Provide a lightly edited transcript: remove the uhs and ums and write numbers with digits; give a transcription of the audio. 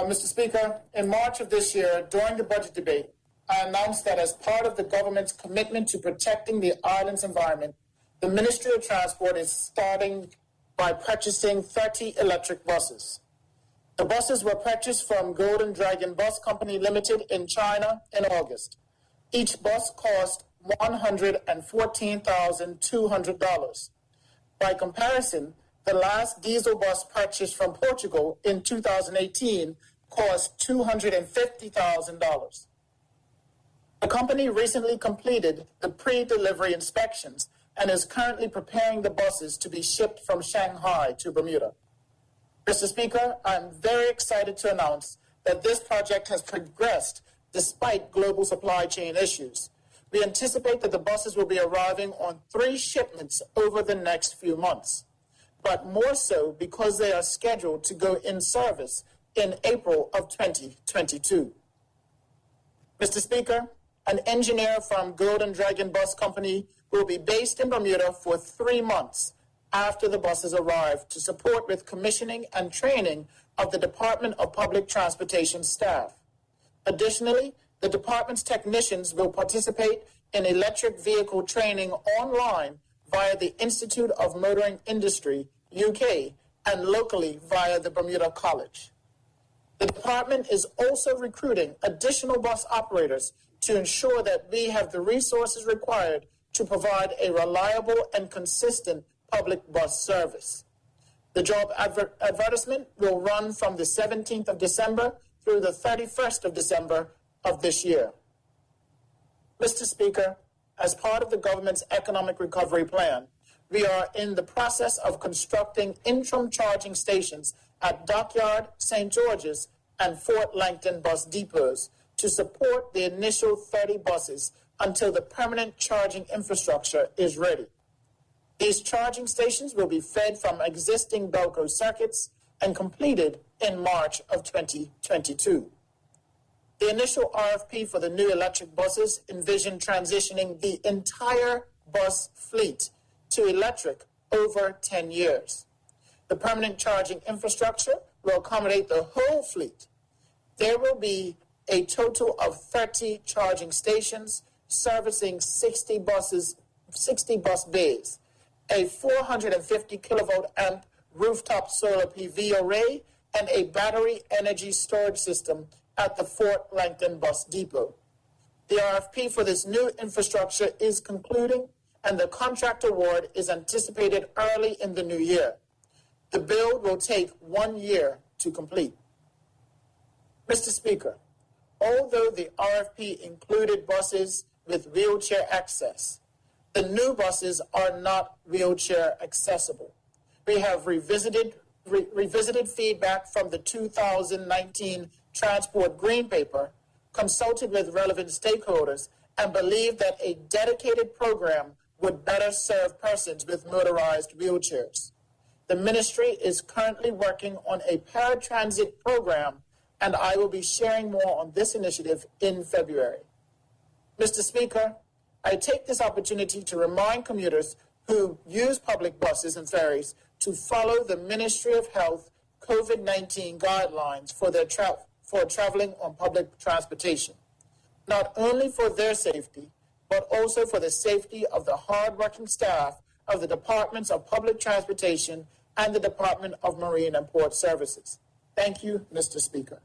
Mr. Speaker, in March of this year, during the budget debate, I announced that as part of the government's commitment to protecting the island's environment, the Ministry of Transport is starting by purchasing 30 electric buses. The buses were purchased from Golden Dragon Bus Company Limited in China in August. Each bus cost $114,200. By comparison, the last diesel bus purchased from Portugal in 2018 cost $250,000. The company recently completed the pre-delivery inspections and is currently preparing the buses to be shipped from Shanghai to Bermuda. Mr. Speaker, I'm very excited to announce that this project has progressed despite global supply chain issues. We anticipate that the buses will be arriving on 3 shipments over the next few months, but more so because they are scheduled to go in service in April of 2022. Mr. Speaker, an engineer from Golden Dragon Bus Company will be based in Bermuda for 3 months after the buses arrive to support with commissioning and training of the Department of Public Transportation staff. Additionally, the department's technicians will participate in electric vehicle training online via the Institute of Motoring Industry, UK, and locally via the Bermuda College. The department is also recruiting additional bus operators to ensure that we have the resources required to provide a reliable and consistent public bus service. The job advertisement will run from the 17th of December through the 31st of December of this year. Mr. Speaker, as part of the government's economic recovery plan, we are in the process of constructing interim charging stations at Dockyard, St. George's, and Fort Langton bus depots to support the initial 30 buses until the permanent charging infrastructure is ready. These charging stations will be fed from existing Belco circuits and completed in March of 2022. The initial RFP for the new electric buses envisioned transitioning the entire bus fleet to electric over 10 years. The permanent charging infrastructure will accommodate the whole fleet. There will be a total of 30 charging stations servicing 60 bus bays, a 450 kilovolt amp rooftop solar PV array, and a battery energy storage system at the Fort Langton bus depot. The RFP for this new infrastructure is concluding, and the contract award is anticipated early in the new year. The build will take 1 year to complete. Mr. Speaker, although the RFP included buses with wheelchair access, the new buses are not wheelchair accessible. We have revisited feedback from the 2019 Transport Green Paper, consulted with relevant stakeholders, and believe that a dedicated program would better serve persons with motorized wheelchairs. The ministry is currently working on a paratransit program, and I will be sharing more on this initiative in February. Mr. Speaker, I take this opportunity to remind commuters who use public buses and ferries to follow the Ministry of Health COVID-19 guidelines for traveling on public transportation, not only for their safety, but also for the safety of the hardworking staff of the Departments of Public Transportation and the Department of Marine and Port Services. Thank you, Mr. Speaker.